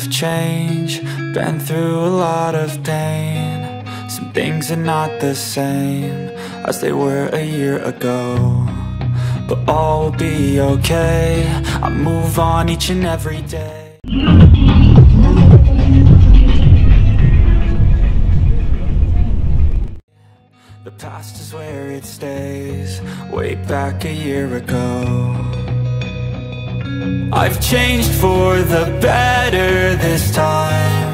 of change, been through a lot of pain. Some things are not the same as they were a year ago, but all will be okay. I move on each and every day. The past is where it stays, way back a year ago. I've changed for the better this time.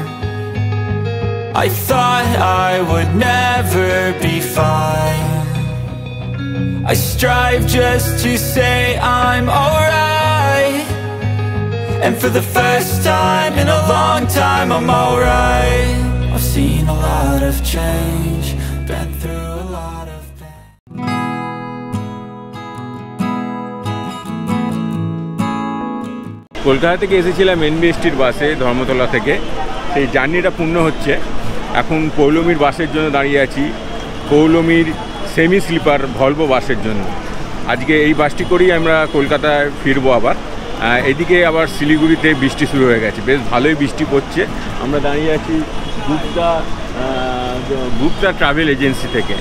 I thought I would never be fine. I strive just to say I'm alright, and for the first time in a long time I'm alright. I've seen a lot of change, been through a lot of pain. Kolkata থেকে এসেছিলাম এনবিএসটির বাসে ধর্মতলা থেকে। সেই জার্নিটা পূর্ণ হচ্ছে। এখন পৌলমীর বাসের জন্য দাঁড়িয়ে আছি, পৌলমীর সেমি স্লিপার ভলভো বাসের জন্য। আজকে এই বাসটি করেই আমরা কলকাতায় ফিরবো আবার। এদিকে আবার শিলিগুড়িতে বৃষ্টি শুরু হয়ে গেছে, বেশ ভালোই বৃষ্টি পড়ছে। আমরা দাঁড়িয়ে আছি গুপ্তা ট্রাভেল এজেন্সি থেকে।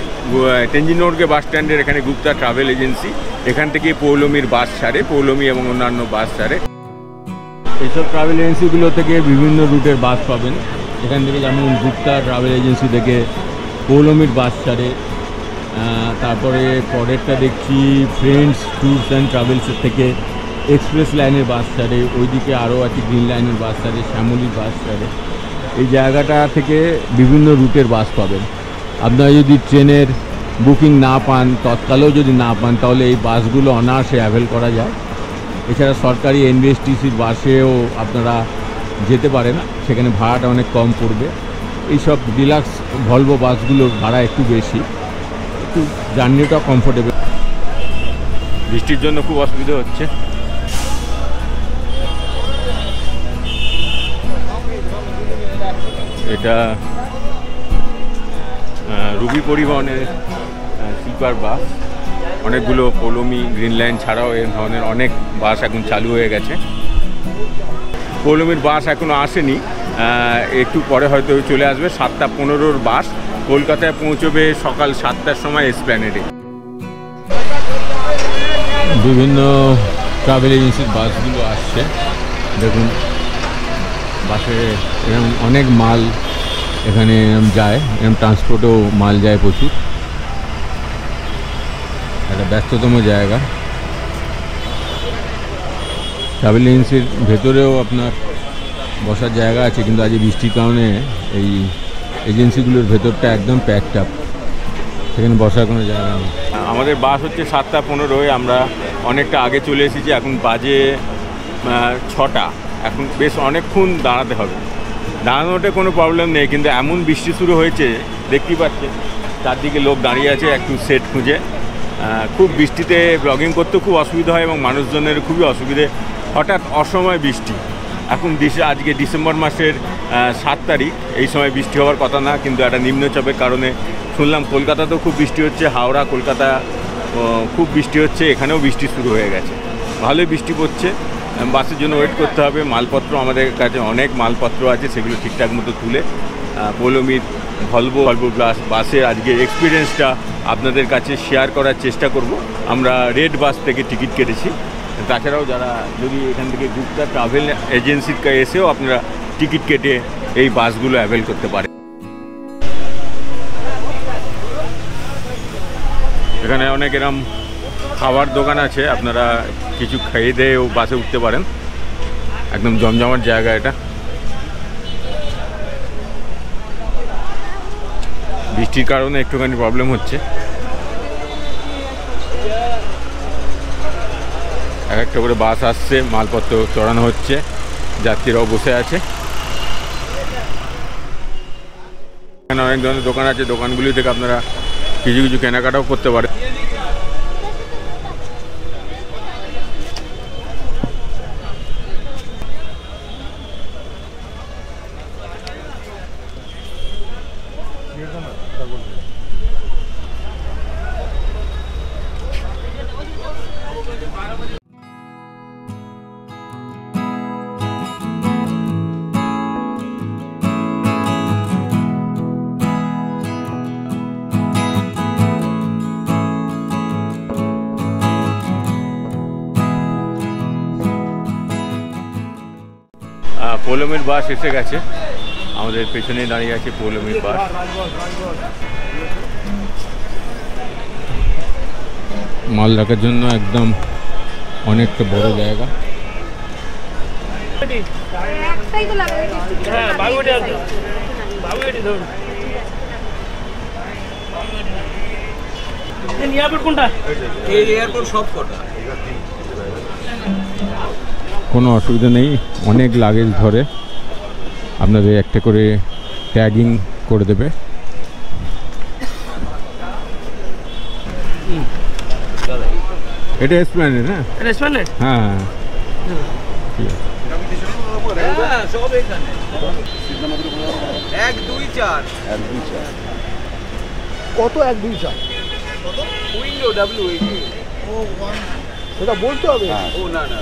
তেনজিং নরগে বাস স্ট্যান্ডের এখানে গুপ্তা ট্রাভেল এজেন্সি, এখান থেকে পৌলমীর বাস ছাড়ে, পৌলমী এবং অন্যান্য বাস ছাড়ে। এইসব ট্রাভেল এজেন্সিগুলো থেকে বিভিন্ন রুটের বাস পাবেন। এখান থেকে যেমন গুপ্তা ট্রাভেল এজেন্সি থেকে পৌলমীর বাস ছাড়ে, তারপরে পরেরটা দেখছি ফ্রেন্ডস ট্যুরস অ্যান্ড ট্রাভেলসের থেকে এক্সপ্রেস লাইনের বাস ছাড়ে, ওইদিকে আরও আছে গ্রিন লাইনের বাস ছাড়ে, শ্যামলীর বাস ছাড়ে। এই জায়গাটা থেকে বিভিন্ন রুটের বাস পাবেন। আপনারা যদি ট্রেনের বুকিং না পান, তৎকালেও যদি না পান, তাহলে এই বাসগুলো অনায়াসে অ্যাভেল করা যায়। এছাড়া সরকারি এনবিএসটিসির বাসেও আপনারা যেতে পারেন, সেখানে ভাড়াটা অনেক কম পড়বে। এইসব ডিলাক্স ভলভো বাসগুলোর ভাড়া একটু বেশি, একটু জার্নিটা কমফোর্টেবল। বৃষ্টির জন্য খুব অসুবিধা হচ্ছে। এটা রুবি পরিবহনের স্লিপার বাস। অনেকগুলো পৌলমী গ্রিন লাইন ছাড়াও এই ধরনের অনেক বাস এখন চালু হয়ে গেছে। পৌলমীর বাস এখনও আসেনি, একটু পরে হয়তো চলে আসবে। 7:15 বাস কলকাতায় পৌঁছবে সকাল 7টার সময় এসপ্ল্যানেডে। বিভিন্ন ট্রাভেল এজেন্সির বাসগুলো আসছে, দেখুন বাসে এরকম অনেক মাল এখানে যায়, এরকম ট্রান্সপোর্টেও মাল যায় প্রচুর। একটা ব্যস্ততম জায়গা। ট্রাভেল এজেন্সির ভেতরেও আপনার বসার জায়গা আছে, কিন্তু আজ বৃষ্টির কারণে এই এজেন্সিগুলোর ভেতরটা একদম প্যাকড আপ, সেখানে বসার কোনো জায়গা নেই। আমাদের বাস হচ্ছে 7:15, আমরা অনেকটা আগে চলে এসেছি। এখন বাজে 6টা, এখন বেশ অনেকক্ষণ দাঁড়াতে হবে। দাঁড়ানোতে কোনো প্রবলেম নেই, কিন্তু এমন বৃষ্টি শুরু হয়েছে দেখতেই পাচ্ছেন, চারদিকে লোক দাঁড়িয়ে আছে একটু সেট খুঁজে। খুব বৃষ্টিতে ব্লগিং করতে খুব অসুবিধা হয় এবং মানুষজনের খুবই অসুবিধে। হঠাৎ অসময় বৃষ্টি। এখন আজকে ডিসেম্বর মাসের 7 তারিখ, এই সময় বৃষ্টি হওয়ার কথা না, কিন্তু একটা নিম্নচাপের কারণে শুনলাম কলকাতাতেও খুব বৃষ্টি হচ্ছে, হাওড়া কলকাতা খুব বৃষ্টি হচ্ছে, এখানেও বৃষ্টি শুরু হয়ে গেছে। ভালোই বৃষ্টি পড়ছে, বাসের জন্য ওয়েট করতে হবে। মালপত্র আমাদের কাছে অনেক মালপত্র আছে, সেগুলো ঠিকঠাক মতো তুলে পৌলমীর ভলভো বাসের আজকে এক্সপিরিয়েন্সটা আপনাদের কাছে শেয়ার করার চেষ্টা করব। আমরা রেড বাস থেকে টিকিট কেটেছি। তাছাড়াও যারা যদি এখান থেকে গুপ্তা ট্রাভেল এজেন্সির কাছে এসেও আপনারা টিকিট কেটে এই বাসগুলো অ্যাভেল করতে পারেন। এখানে অনেক এরম খাবার দোকান আছে, আপনারা কিছু খেয়ে দিয়েও বাসে উঠতে পারেন। একদম জমজমাট জায়গা এটা। বৃষ্টির কারণে একটুখানি প্রবলেম হচ্ছে। এক একটা করে বাস আসছে, মালপত্র চড়ানো হচ্ছে, যাত্রীরাও বসে আছে। এখানে অনেক ধরনের দোকান আছে, দোকানগুলি থেকে আপনারা কিছু কিছু কেনাকাটাও করতে পারেন। পৌলমীর বাস এসে গেছে, আমাদের পেছনে দাঁড়িয়ে আছে পৌলমীর বাস। মাল রাখার জন্য একদম অনেকটা বড় জায়গা। কোনো অসুবিধা নেই, অনেক লাগেজ ধরে, আপনাদের একটা করে ট্যাগিং করে দেবে। এটা এসপ্ল্যানেড, হ্যাঁ এসপ্ল্যানেড, হ্যাঁ ঠিক আছে। 1 2 4 কত 1 2 4 উইন্ডো ডাব্লিউ ও এটা বলতে হবে। ও না না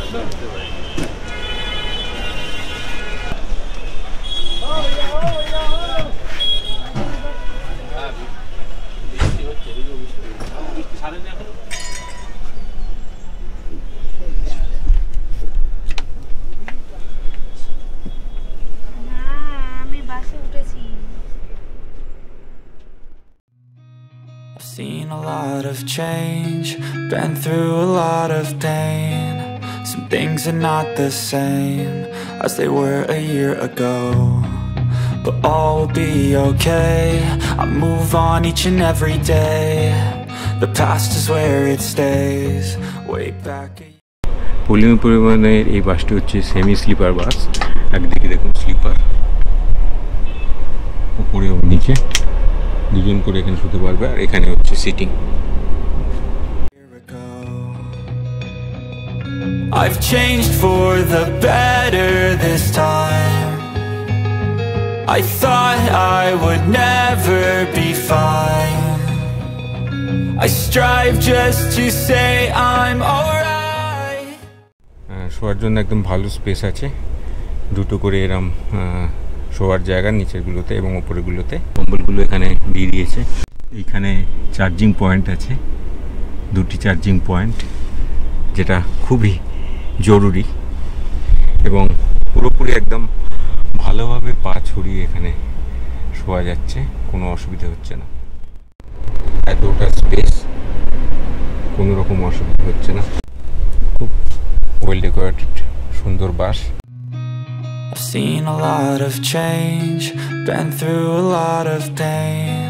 Seen a lot of change, been through a lot of pain. Some things are not the same as they were a year ago, but all will be okay. I move on each and every day. The past is where it stays, way back. Poulami পরিবহনের এই বাসটি হচ্ছে semi sleeper বাস। একদিকে দেখুন sleeper, উপরে ও নিচে দুজন করে এখানে শুতে পারবে, আর এখানে হচ্ছে sitting. I've changed for the better this time. I thought I would never be fine. I strive just to say I'm alright. শোয়ার জন্য একদম ভালো স্পেস আছে, দুটো করে এরম শোয়ার জায়গা নিচেরগুলোতে এবং ওপরেরগুলোতে। কম্বলগুলো এখানে দিয়ে দিয়েছে। এইখানে চার্জিং পয়েন্ট আছে, দুটি চার্জিং পয়েন্ট, যেটা খুবই জরুরি, এবং পুরোপুরি একদম ভালোভাবে পা ছড়িয়ে এখানে শোয়া যাচ্ছে, কোনো অসুবিধা হচ্ছে না। এতটা স্পেস, কোনো রকম অসুবিধা হচ্ছে না। খুব ওয়েল ডেকোরেটেড সুন্দর বাস। I've seen a lot of change, been through a lot of pain.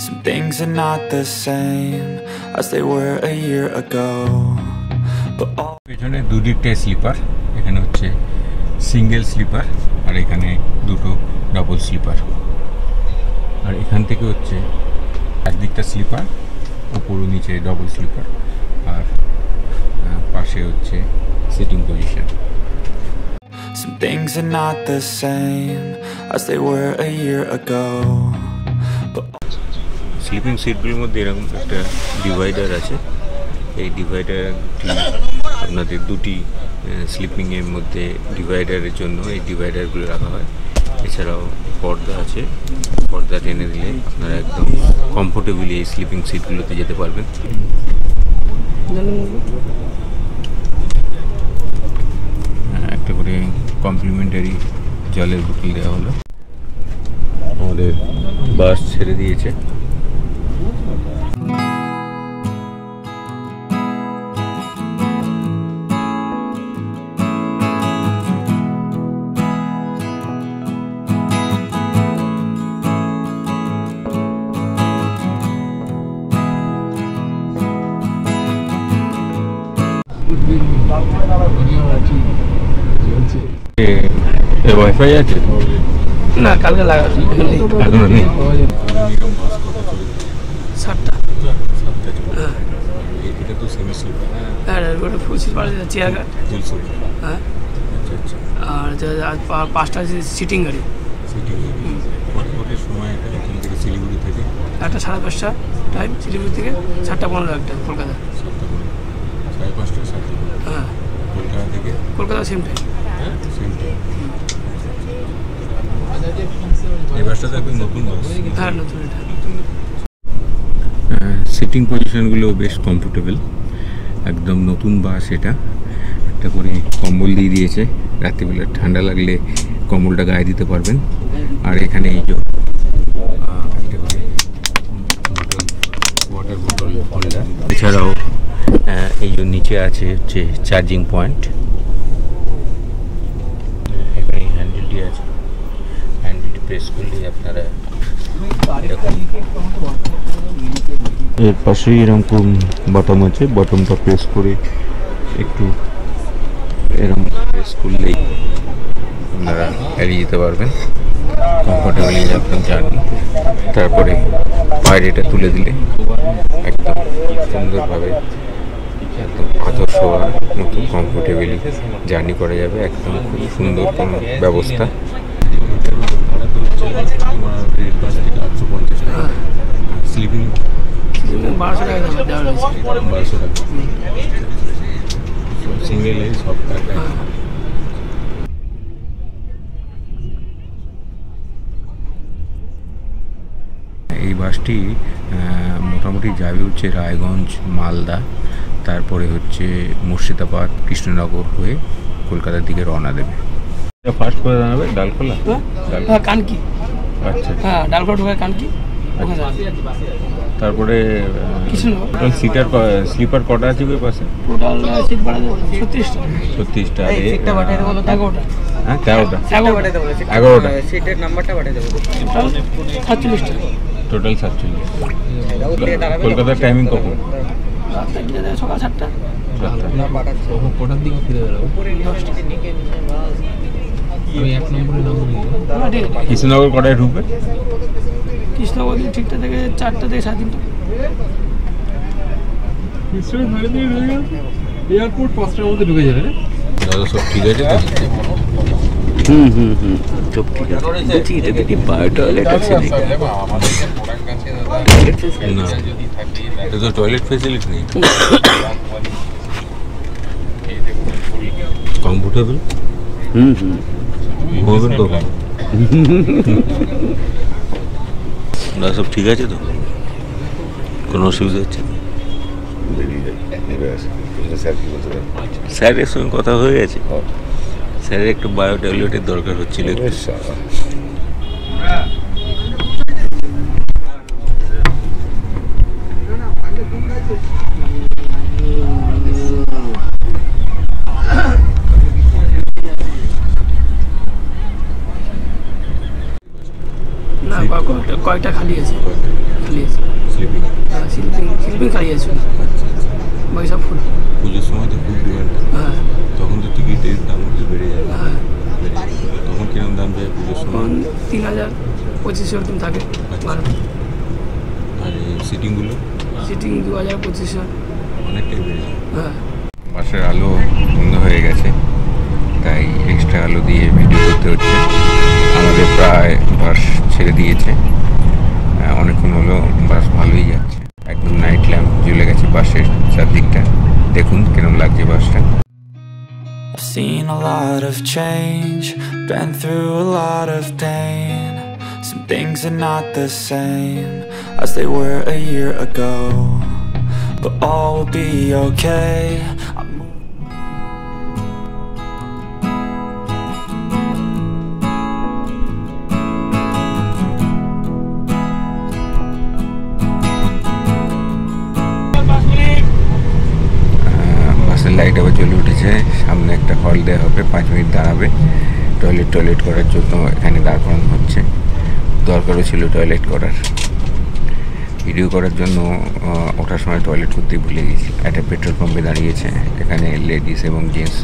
Some things are not the same as they were a year ago, but all পেছনে দুদিকটাই স্লিপার, এখানে হচ্ছে সিঙ্গেল স্লিপার, আর এখানে দুটো double sleeper. আর এখান থেকে হচ্ছে একদিকটা sleeper, উপর নিচে ডাবল স্লিপার, আর পাশে হচ্ছে sitting position. some things are not the same as they were a year ago, but sleeping সিটগুলোর মধ্যে এরকম একটা ডিভাইডার আছে। এই ডিভাইডারটি আপনাদের দুটি স্লিপিংয়ের মধ্যে ডিভাইডারের জন্য এই ডিভাইডারগুলো রাখা হয়। এছাড়াও পর্দা আছে, পর্দা টেনে দিলে আপনারা একদম কমফোর্টেবলি এই স্লিপিং সিটগুলোতে যেতে পারবেন। একটা করে কমপ্লিমেন্টারি জলের বোতল দেওয়া হলো। আমাদের বাস ছেড়ে দিয়েছে। ওয়াইফাই আছে না, কালকে লাগাচ্ছি এখনো নেই। 7টা। এটা তো সেমি স্লিপার, হ্যাঁ ওটা ফুল সিট পাওয়া যায়, চেয়ার ফুল স্লিপার। হ্যাঁ, আচ্ছা আচ্ছা। আর 5টা সিটিং গাড়ি। সিটিং কটার সময় এটা এখান থেকে শিলিগুড়ি থেকে? একটা 5:30 টাইম শিলিগুড়ি থেকে, 7:15 একটা কলকাতা। 5:30 7টা। হ্যাঁ, কলকাতা থেকে Kolkata same time. Same time. এই বাসটা একদম নতুন বাস। হ্যাঁ, নতুন এটা। সিটিং পজিশনগুলো বেশ কমফোর্টেবল, একদম নতুন বাস এটা। একটা করে কম্বল দিয়ে দিয়েছে, রাত্রিবেলা ঠান্ডা লাগলে কম্বলটা গায়ে দিতে পারবেন। আর এখানে এই যে একটা করে ওয়াটার বোতল হোল্ডার, এছাড়াও এই যে নিচে আছে হচ্ছে চার্জিং পয়েন্ট। এখানে হ্যান্ডেলটি আছে, হ্যান্ডেলটি প্রেস করলেই আপনারা এর পাশেই এরকম বটম আছে, বটমটা প্রেস করে একটু এরকম প্রেস করলেই আপনারা এড়িয়ে যেতে পারবেন, কমফোর্টেবলি একদম জার্নি। তারপরে পায়ের এটা তুলে দিলে একদম সুন্দরভাবে একদম পাথর শোয়ার মতো কমফোর্টেবলি জার্নি করা যাবে। একদম খুব সুন্দর কোনো ব্যবস্থা। স্লিপিং 1200 টাকা দেওয়া রয়েছে। 1200 টাকা সিঙ্গেল এই সব টাকা। এই বাসটি মোটামুটি যাবে হচ্ছে রায়গঞ্জ, মালদা, তারপরে হচ্ছে মুর্শিদাবাদ, কৃষ্ণনগর হয়ে কলকাতার দিকে রওনা দেবে। ফার্স্ট করে দাঁড়াবে ডালখোলা। হ্যাঁ, কানকি। আচ্ছা, হ্যাঁ, ডালখোলা ঢোকা কানকি। তারপরে টোটাল সিটার স্লিপার কটা আছে ওই পাশে? টোটাল সিট ভাড়া 36টা। 36টা। সিটটা পাঠিয়ে দেবো 11টা। হ্যাঁ, 13টা। 11টা সিটের নাম্বারটা পাঠিয়ে দেবো। টোটাল 47টা। টোটাল 47। কলকাতার টাইমিং কখন? সকাল 7টা। কোটার দিকে ফিরে বেরোবো। আমি 1 নম্বরে নামবো। কৃষ্ণনগর কটায় ঢুকবে? কৃষ্ণনগর ঠিকটা থেকে 4টা থেকে 3:30টা। এয়ারপোর্ট 5টার মধ্যে ঢুকে যাবে। দাদা সব ঠিক আছে তো? সব ঠিক আছে। বলছি এটা কি বায়ো টয়লেট আছে নাকি? না, এটা তো টয়লেট ফেসিলিটি নেই। কমফোর্টেবল। ঘুমাবেন কখন? দাদা সব ঠিক আছে তো? কোনো অসুবিধা হচ্ছে না? স্যারের সঙ্গে কথা হয়ে গেছে। স্যারের একটু বায়ো টয়লেটের দরকার হচ্ছিল। না, কয়েকটা খালি আছে। স্লিপিং স্লিপিং খালি আছে, বাকি সব ফুল। পুজোর সময় তো খুব ডিমান্ড। হ্যাঁ, তখন তো টিকিটের দাম একটু বেড়ে যাবে। হ্যাঁ। তখন কিরকম দাম যায় পুজোর সময়? 3000-2500 এরকম থাকে। আর এই সিটিংগুলো? সিটিং 2000-2500। অনেকটাই বেড়ে যায়। হ্যাঁ। বাসের আলো বন্ধ হয়ে গেছে, তাই এক্সট্রা আলো দিয়ে ভিডিও করতে হচ্ছে। আমাদের প্রায় বাস ছেড়ে দিয়েছে, অনেকক্ষণ হলো। বাস ভালোই যাচ্ছে, একদম নাইট ল্যাম্প জ্বলে গেছে বাসের চারদিকটা। দেখুন কিরকম লাগছে বাসটা। I've seen a lot of change, been through a lot of pain. Some things are not the same as they were a year ago, but all will be okay. বাসের light আবার জ্বলে উঠেছে। সামনে একটা হল দেওয়া হবে, 5 মিনিট দাঁড়াবে। টয়লেট করার জন্য এখানে দাঁড় করানো হচ্ছে। দরকারও ছিল টয়লেট করার। ভিডিও করার জন্য ওঠার সময় টয়লেট করতেই ভুলে গেছি। একটা পেট্রোল পাম্পে দাঁড়িয়েছে, এখানে লেডিস এবং জেন্টস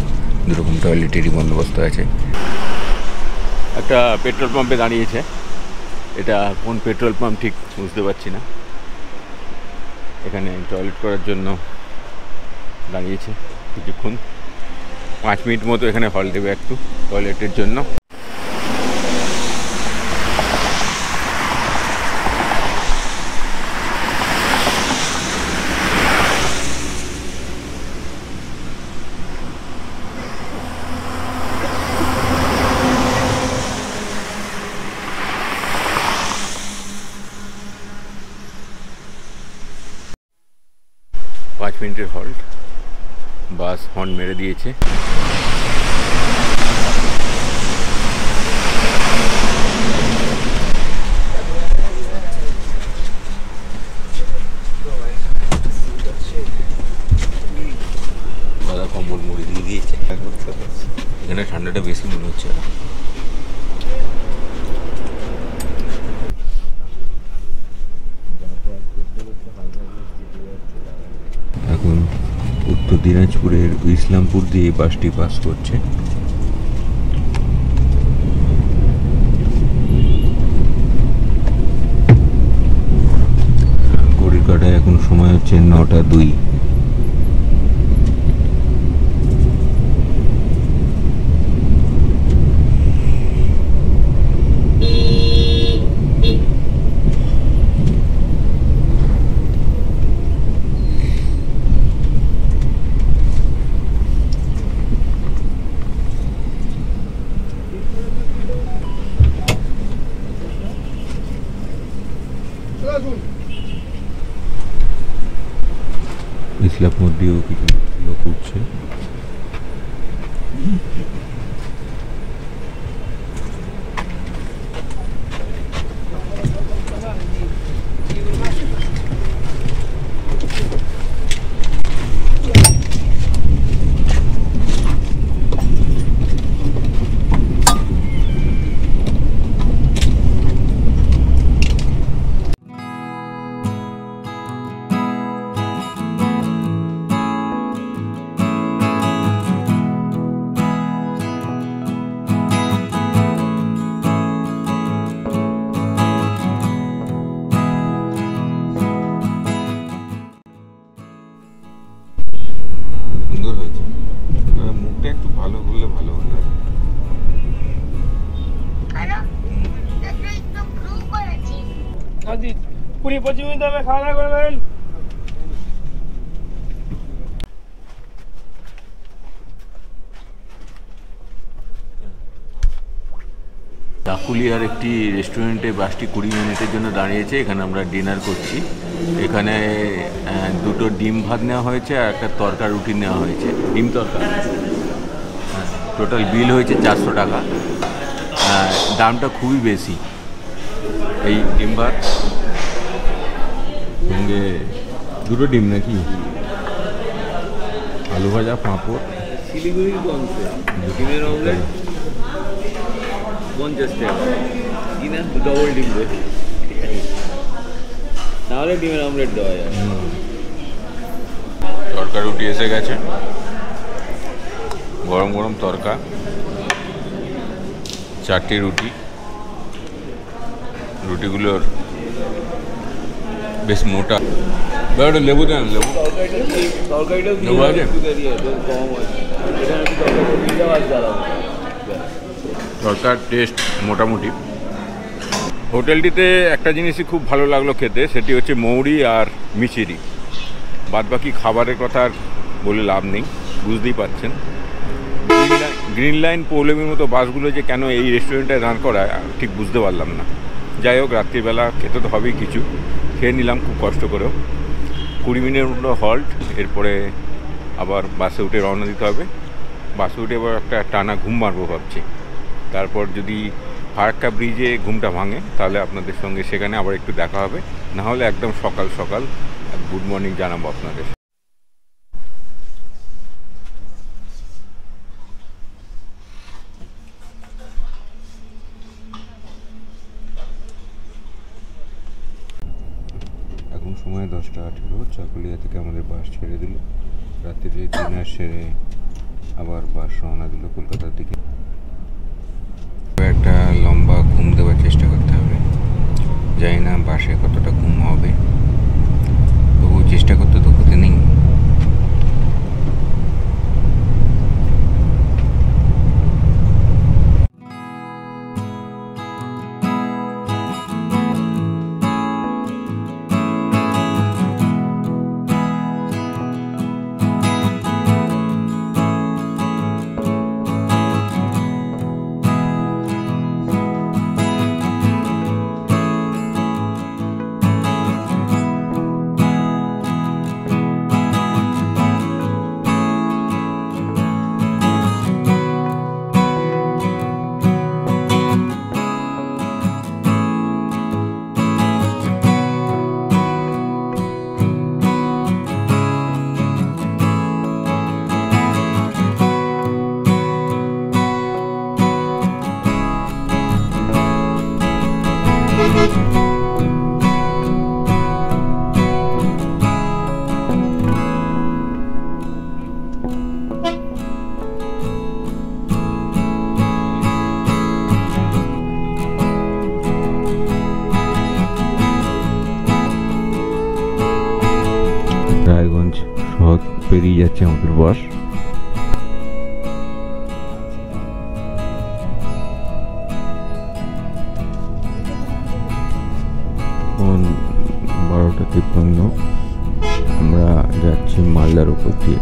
দুরকম টয়লেটেরই বন্দোবস্ত আছে। একটা পেট্রোল পাম্পে দাঁড়িয়েছে, এটা কোন পেট্রোল পাম্প ঠিক বুঝতে পারছি না। এখানে টয়লেট করার জন্য দাঁড়িয়েছে কিছুক্ষণ, 5 মিনিট মতো এখানে হল দেবে একটু টয়লেটের জন্য। মিনিটের হল্ট, বাস হর্ন মেরে দিয়েছে। দাদা কম্বল মুড়ি দিয়ে দিয়েছে। এখানে ঠান্ডাটা বেশি মনে হচ্ছে। এখন উত্তর দিনাজপুরের ইসলামপুর দিয়ে বাসটি পাস করছে। ঘড়ির কাঁটায় এখন সময় হচ্ছে 9:02। ইসলামপুর দিয়েও কিছু লোক উঠছে। সুন্দর হয়েছে। মুখটা একটু ভালো করলে ভালো হতো। আদি 20-25 মিনিট হবে, খাওয়া দাওয়া করবেন। ডাকুলিয়ার একটি রেস্টুরেন্টে বাসটি 20 মিনিটের জন্য দাঁড়িয়েছে। এখানে আমরা ডিনার করছি। এখানে দুটো ডিম ভাত নেওয়া হয়েছে আর একটা তরকা রুটি নেওয়া হয়েছে, ডিম তরকা। টোটাল বিল হয়েছে 400 টাকা। দামটা খুবই বেশি। এই ডিম ভাত সঙ্গে দুটো ডিম নাকি, আলু ভাজা, পাঁপড়, শিলিগুড়ির গঞ্জে ডিমের অমলেট 50 টাকা কিনা, ডবল ডিম দেয়, তাহলে ডিমের অমলেট দেওয়া যায়। তরকা রুটি এসে গেছে, গরম গরম তরকা, 4টি রুটি। রুটিগুলোর বেশ মোটা। একটা লেবু দেন, লেবু তরকারিটাও লেবু আছে? কম আছে, এখানে একটু তরকারিটাও আছে দাঁড়াবো। তরকার টেস্ট মোটামুটি। হোটেলটিতে একটা জিনিসই খুব ভালো লাগলো খেতে, সেটি হচ্ছে মৌরি আর মিচিরি। বাদবাকি খাবারের কথা আর বলে লাভ নেই, বুঝতেই পারছেন। গ্রিন লাইন পৌলমীর মতো বাসগুলো যে কেন এই রেস্টুরেন্টে দাঁড় করায় ঠিক বুঝতে পারলাম না। যাই হোক, রাত্রিবেলা খেতে তো হবেই কিছু, খেয়ে নিলাম খুব কষ্ট করেও। 20 মিনিটের মতো হল্ট, এরপরে আবার বাসে উঠে রওনা দিতে হবে। বাসে উঠে এবার একটা টানা ঘুম মারবো ভাবছি। তারপর যদি ফারাক্কা ব্রিজে ঘুমটা ভাঙে তাহলে আপনাদের সঙ্গে সেখানে আবার একটু দেখা হবে, না হলে একদম সকাল সকাল গুড মর্নিং জানাবো আপনাদের। এখন সময় 10:18। চাকুলিয়া থেকে আমাদের বাস ছেড়ে দিল। রাত্রিরে ডিনার সেরে আবার বাস রওনা দিল কলকাতার দিকে। একটা লম্বা ঘুম দেওয়ার চেষ্টা করতে হবে। জানি না বাসে কতটা ঘুম হবে, তবু চেষ্টা করতে তো ক্ষতি নেই। পেরিয়ে যাচ্ছে আমাদের বাস। এখন 12:53, আমরা যাচ্ছি মালদার উপর দিয়ে।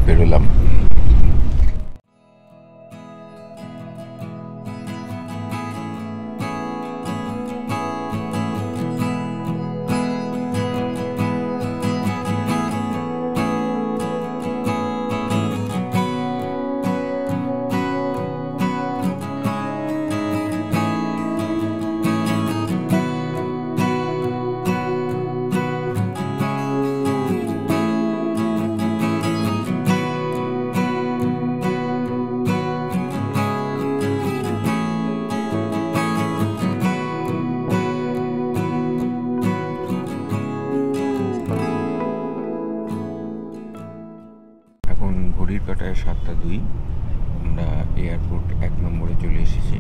বেরোলাম। ঘড়ির কাঁটায় 7:02, আমরা এয়ারপোর্ট 1 নম্বরে চলে এসেছি।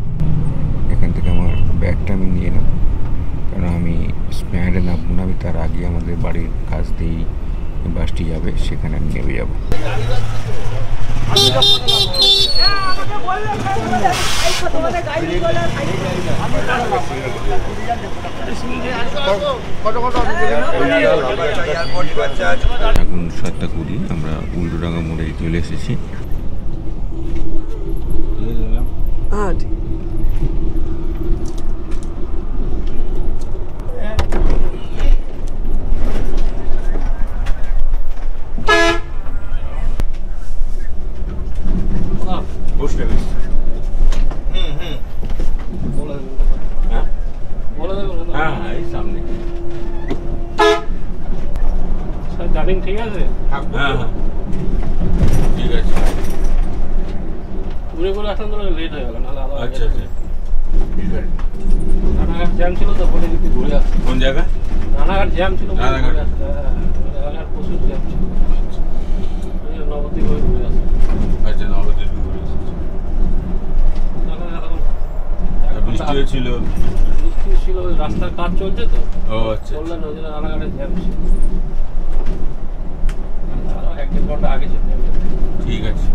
এখান থেকে আমার ব্যাগটা আমি নিয়ে নেব, কারণ আমি স্প্যান্ডে নামবো না, আমি তার আগে আমাদের বাড়ির কাছ দিয়েই বাসটি যাবে, সেখানে আমি নেমে যাব। এখন 7:20, আমরা উল্টোডাঙ্গা মোড়ে চলে এসেছি। সামনে জার্নি ঠিক আছে? হ্যাঁ ঠিক আছে। ঘুরে ঘুরে আসলাম তো লেট হয়ে গেল। আচ্ছা আচ্ছা ঠিক আছে। রানাঘাট জ্যাম ছিল তো, বলে যদি ঘুরে আসছে। কোন জায়গা? রানাঘাট জ্যাম ছিল। রানাঘাট প্রচুর জ্যাম ছিল, নবদ্বীপ হয়ে ঘুরে আসছে। আচ্ছা নবদ্বীপ ঘুরে আসছে। বৃষ্টি হয়েছিল? বৃষ্টি ছিল, রাস্তার কাজ চলছে তো। ও আচ্ছা, বললেন ওই জন্য রানাঘাটের জ্যাম ছিল। 1-1.5 ঘন্টা আগে ছিল। ঠিক আছে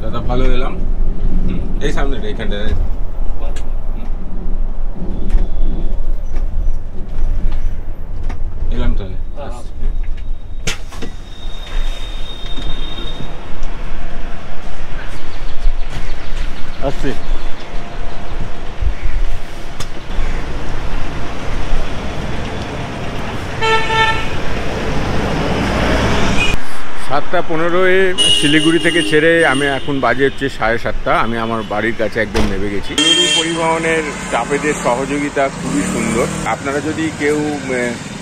দাদা, ভালো এলাম। এই সামনেটা, এইখানটা এলাম তাহলে। আসছি। 7:15-এ শিলিগুড়ি থেকে ছেড়ে আমি এখন বাজে হচ্ছে 7:30। আমি আমার বাড়ির কাছে একদম নেমে গেছি। পরিবহনের স্টাফেদের সহযোগিতা খুবই সুন্দর। আপনারা যদি কেউ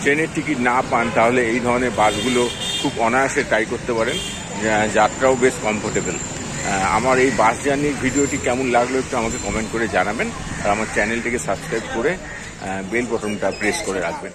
ট্রেনের টিকিট না পান তাহলে এই ধরনের বাসগুলো খুব অনায়াসে ট্রাই করতে পারেন, যাত্রাও বেশ কমফোর্টেবল। আমার এই বাস জার্নির ভিডিওটি কেমন লাগলো একটু আমাকে কমেন্ট করে জানাবেন, আর আমার চ্যানেলটিকে সাবস্ক্রাইব করে বেল বটনটা প্রেস করে রাখবেন।